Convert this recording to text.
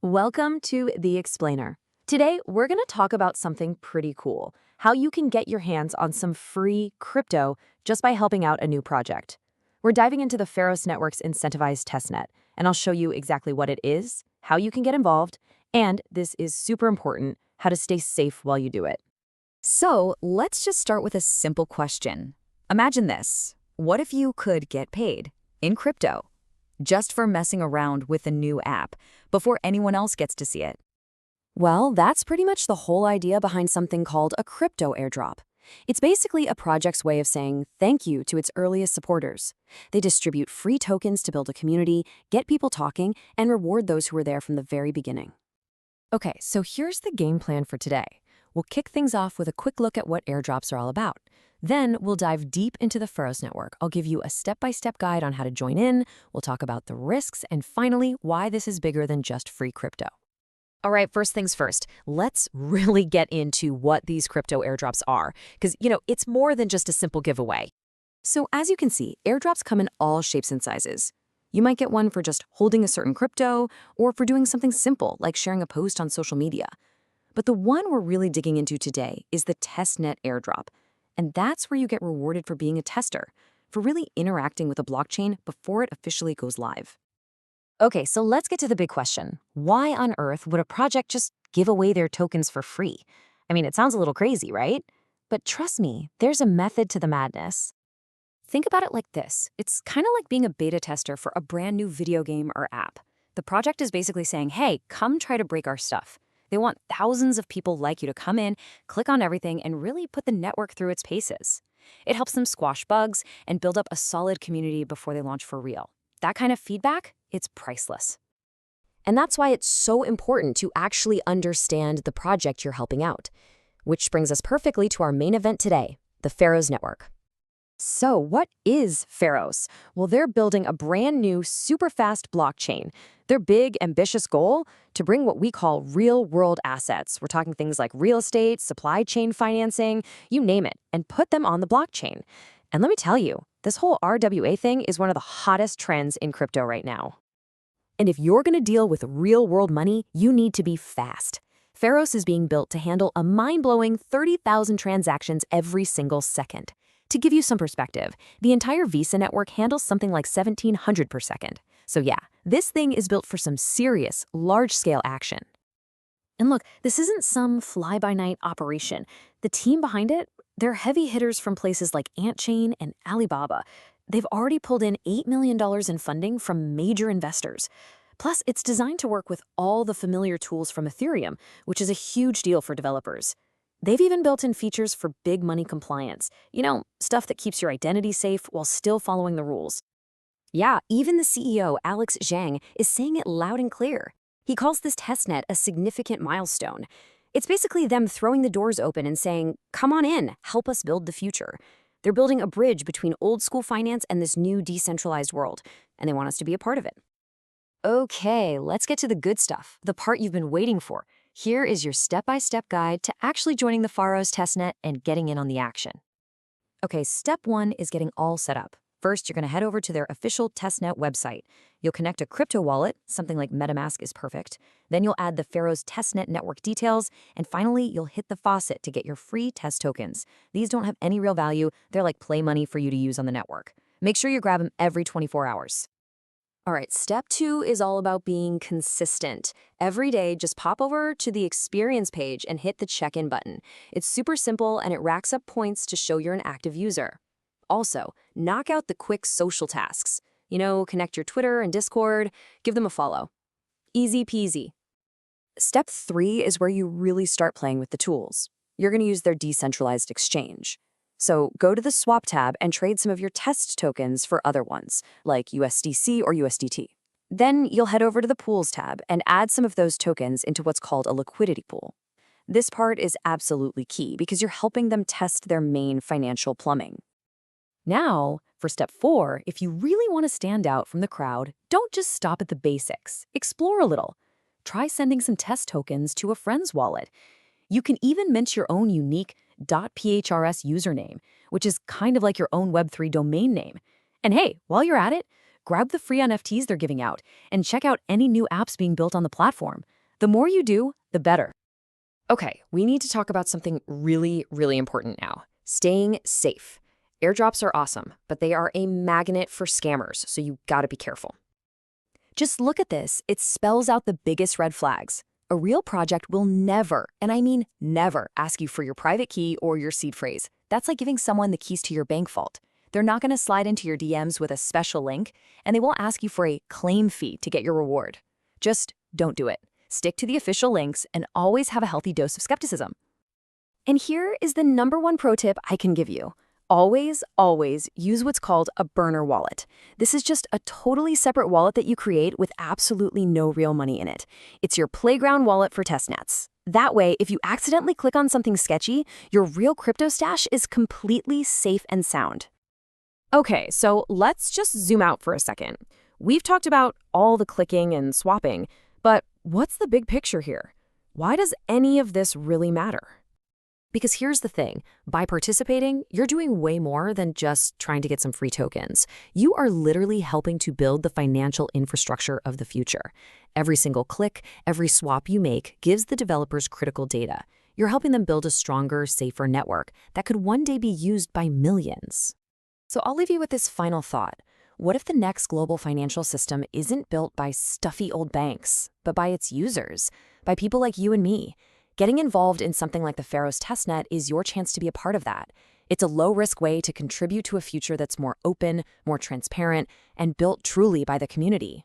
Welcome to The Explainer. Today, we're going to talk about something pretty cool, how you can get your hands on some free crypto just by helping out a new project. We're diving into the Pharos Network's Incentivized Testnet, and I'll show you exactly what it is, how you can get involved, and this is super important, how to stay safe while you do it. So let's just start with a simple question. Imagine this. What if you could get paid in crypto just for messing around with a new app before anyone else gets to see it? Well, that's pretty much the whole idea behind something called a crypto airdrop. It's basically a project's way of saying thank you to its earliest supporters. They distribute free tokens to build a community, get people talking, and reward those who were there from the very beginning. Okay, so here's the game plan for today. We'll kick things off with a quick look at what airdrops are all about. Then we'll dive deep into the Pharos Network. I'll give you a step-by-step guide on how to join in, we'll talk about the risks, and finally, why this is bigger than just free crypto. All right, first things first, let's really get into what these crypto airdrops are, because, it's more than just a simple giveaway. So as you can see, airdrops come in all shapes and sizes. You might get one for just holding a certain crypto, or for doing something simple like sharing a post on social media. But the one we're really digging into today is the Testnet airdrop. And that's where you get rewarded for being a tester, for really interacting with a blockchain before it officially goes live. Okay, so let's get to the big question. Why on earth would a project just give away their tokens for free? I mean, it sounds a little crazy, right? But trust me, there's a method to the madness. Think about it like this. It's kind of like being a beta tester for a brand new video game or app. The project is basically saying, hey, come try to break our stuff. They want thousands of people like you to come in, click on everything, and really put the network through its paces. It helps them squash bugs and build up a solid community before they launch for real. That kind of feedback, it's priceless. And that's why it's so important to actually understand the project you're helping out. Which brings us perfectly to our main event today, the Pharos Network. So what is Pharos? Well, they're building a brand new, super fast blockchain. Their big, ambitious goal? To bring what we call real-world assets. We're talking things like real estate, supply chain financing, you name it, and put them on the blockchain. And let me tell you, this whole RWA thing is one of the hottest trends in crypto right now. And if you're going to deal with real-world money, you need to be fast. Pharos is being built to handle a mind-blowing 30,000 transactions every single second. To give you some perspective, the entire Visa network handles something like 1,700 per second. So yeah, this thing is built for some serious, large-scale action. And look, this isn't some fly-by-night operation. The team behind it, they're heavy hitters from places like AntChain and Alibaba. They've already pulled in $8 million in funding from major investors. Plus, it's designed to work with all the familiar tools from Ethereum, which is a huge deal for developers. They've even built in features for big money compliance. Stuff that keeps your identity safe while still following the rules. Yeah, even the CEO, Alex Zhang, is saying it loud and clear. He calls this testnet a significant milestone. It's basically them throwing the doors open and saying, come on in, help us build the future. They're building a bridge between old school finance and this new decentralized world, and they want us to be a part of it. Okay, let's get to the good stuff, the part you've been waiting for. Here is your step-by-step guide to actually joining the Pharos Testnet and getting in on the action. Okay, step one is getting all set up. First, you're going to head over to their official testnet website. You'll connect a crypto wallet, something like MetaMask is perfect. Then you'll add the Pharos Testnet network details, and finally, you'll hit the faucet to get your free test tokens. These don't have any real value. They're like play money for you to use on the network. Make sure you grab them every 24 hours. All right, step two is all about being consistent. Every day, just pop over to the experience page and hit the check-in button. It's super simple and it racks up points to show you're an active user. Also, knock out the quick social tasks. Connect your Twitter and Discord, give them a follow. Easy peasy. Step three is where you really start playing with the tools. You're going to use their decentralized exchange. So go to the swap tab and trade some of your test tokens for other ones, like USDC or USDT. Then you'll head over to the pools tab and add some of those tokens into what's called a liquidity pool. This part is absolutely key because you're helping them test their main financial plumbing. Now, for step four, if you really want to stand out from the crowd, don't just stop at the basics. Explore a little. Try sending some test tokens to a friend's wallet. You can even mint your own unique .PHRS username, which is kind of like your own Web3 domain name. And hey, while you're at it, grab the free NFTs they're giving out, and check out any new apps being built on the platform. The more you do, the better. Okay, we need to talk about something really, really important now. Staying safe. Airdrops are awesome, but they are a magnet for scammers, so you gotta be careful. Just look at this. It spells out the biggest red flags. A real project will never, and I mean never, ask you for your private key or your seed phrase. That's like giving someone the keys to your bank vault. They're not going to slide into your DMs with a special link, and they won't ask you for a claim fee to get your reward. Just don't do it. Stick to the official links and always have a healthy dose of skepticism. And here is the #1 pro tip I can give you. Always, always use what's called a burner wallet. This is just a totally separate wallet that you create with absolutely no real money in it. It's your playground wallet for testnets. That way, if you accidentally click on something sketchy, your real crypto stash is completely safe and sound. Okay, so let's just zoom out for a second. We've talked about all the clicking and swapping, but what's the big picture here? Why does any of this really matter? Because here's the thing, by participating, you're doing way more than just trying to get some free tokens. You are literally helping to build the financial infrastructure of the future. Every single click, every swap you make gives the developers critical data. You're helping them build a stronger, safer network that could one day be used by millions. So I'll leave you with this final thought. What if the next global financial system isn't built by stuffy old banks, but by its users, by people like you and me? Getting involved in something like the Pharos Testnet is your chance to be a part of that. It's a low-risk way to contribute to a future that's more open, more transparent, and built truly by the community.